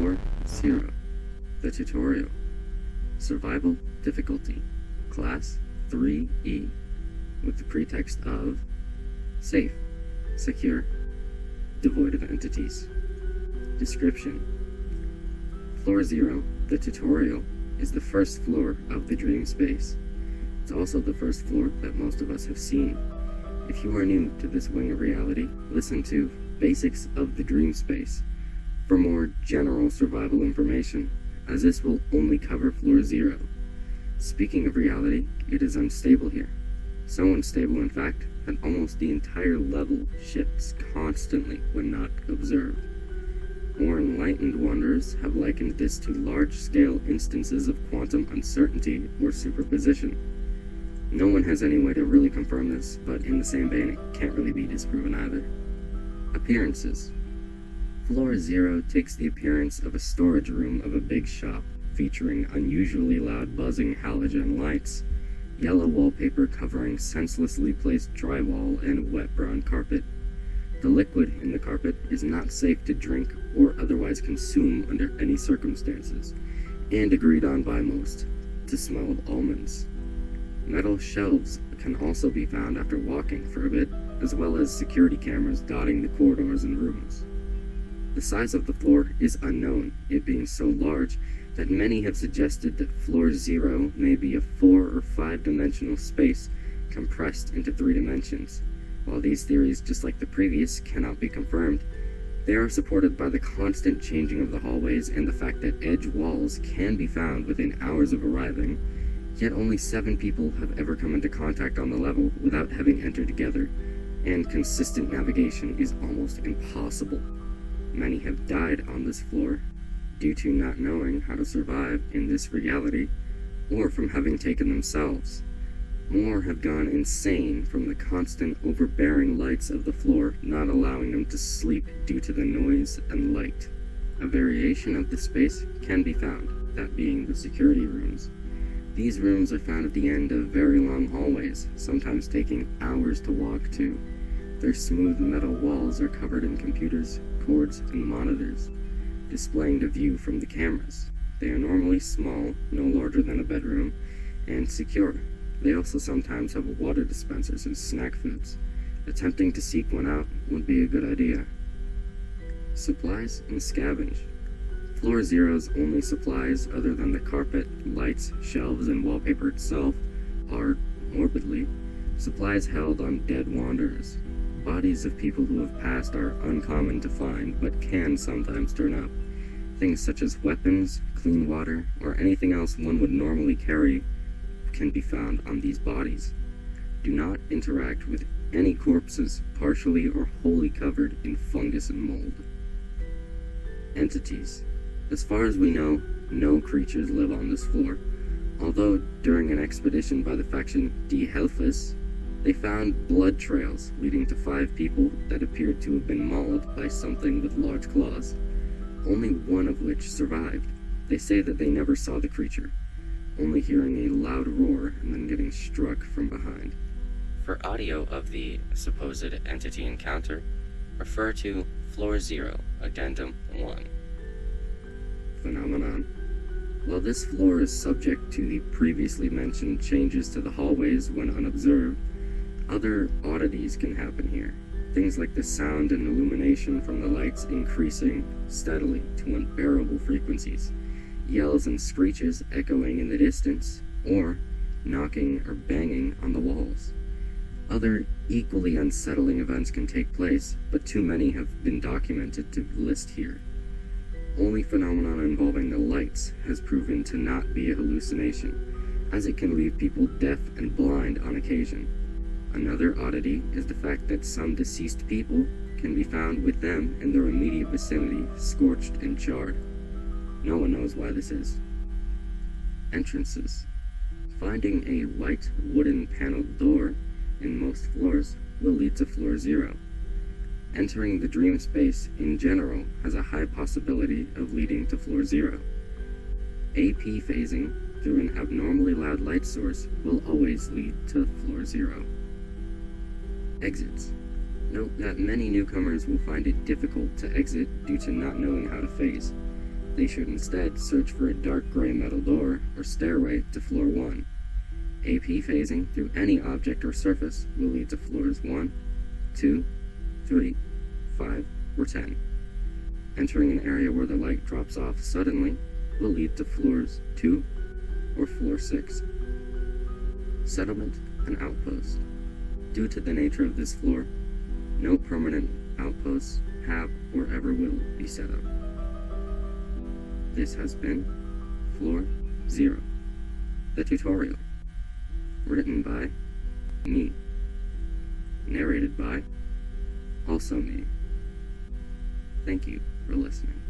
Floor 0. The tutorial. Survival difficulty. Class 3E. With the pretext of safe, secure, devoid of entities. Description. Floor 0, the tutorial, is the first floor of the dream space. It's also the first floor that most of us have seen. If you are new to this wing of reality, listen to Basics of the Dream Space for more general survival information, as this will only cover Floor 0. Speaking of reality, it is unstable here. So unstable, in fact, that almost the entire level shifts constantly when not observed. More enlightened wanderers have likened this to large-scale instances of quantum uncertainty or superposition. No one has any way to really confirm this, but in the same vein, it can't really be disproven either. Appearances. Floor 0 takes the appearance of a storage room of a big shop, featuring unusually loud buzzing halogen lights, yellow wallpaper covering senselessly placed drywall, and wet brown carpet. The liquid in the carpet is not safe to drink or otherwise consume under any circumstances, and agreed on by most to smell of almonds. Metal shelves can also be found after walking for a bit, as well as security cameras dotting the corridors and rooms. The size of the floor is unknown, it being so large that many have suggested that Floor 0 may be a 4 or 5-dimensional space compressed into 3 dimensions. While these theories, just like the previous, cannot be confirmed, they are supported by the constant changing of the hallways and the fact that edge walls can be found within hours of arriving, yet only 7 people have ever come into contact on the level without having entered together, and consistent navigation is almost impossible. Many have died on this floor due to not knowing how to survive in this reality, or from having taken themselves. More have gone insane from the constant overbearing lights of the floor not allowing them to sleep due to the noise and light. A variation of the space can be found, that being the security rooms. These rooms are found at the end of very long hallways, sometimes taking hours to walk to. Their smooth metal walls are covered in computers, cords, and monitors, displaying the view from the cameras. They are normally small, no larger than a bedroom, and secure. They also sometimes have water dispensers and snack foods. Attempting to seek one out would be a good idea. Supplies and scavenge. Floor 0's only supplies, other than the carpet, lights, shelves, and wallpaper itself, are, morbidly, supplies held on dead wanderers. Bodies of people who have passed are uncommon to find, but can sometimes turn up. Things such as weapons, clean water, or anything else one would normally carry can be found on these bodies. Do not interact with any corpses partially or wholly covered in fungus and mold. Entities. As far as we know, no creatures live on this floor, although during an expedition by the faction Die Helfers, they found blood trails leading to 5 people that appeared to have been mauled by something with large claws, only one of which survived. They say that they never saw the creature, only hearing a loud roar and then getting struck from behind. For audio of the supposed entity encounter, refer to Floor 0, Addendum 1. Phenomenon. While this floor is subject to the previously mentioned changes to the hallways when unobserved, other oddities can happen here. Things like the sound and illumination from the lights increasing steadily to unbearable frequencies, yells and screeches echoing in the distance, or knocking or banging on the walls. Other equally unsettling events can take place, but too many have been documented to list here. Only phenomenon involving the lights has proven to not be a hallucination, as it can leave people deaf and blind on occasion. Another oddity is the fact that some deceased people can be found with them in their immediate vicinity, scorched and charred. No one knows why this is. Entrances. Finding a white wooden paneled door in most floors will lead to Floor 0. Entering the dream space in general has a high possibility of leading to Floor 0. AP phasing through an abnormally loud light source will always lead to Floor 0. Exits. Note that many newcomers will find it difficult to exit due to not knowing how to phase. They should instead search for a dark gray metal door or stairway to floor 1. AP phasing through any object or surface will lead to floors 1, 2, 3, 5, or 10. Entering an area where the light drops off suddenly will lead to floors 2 or floor 6. Settlement and outpost. Due to the nature of this floor, no permanent outposts have or ever will be set up. This has been Floor 0, the tutorial. Written by me. Narrated by also me. Thank you for listening.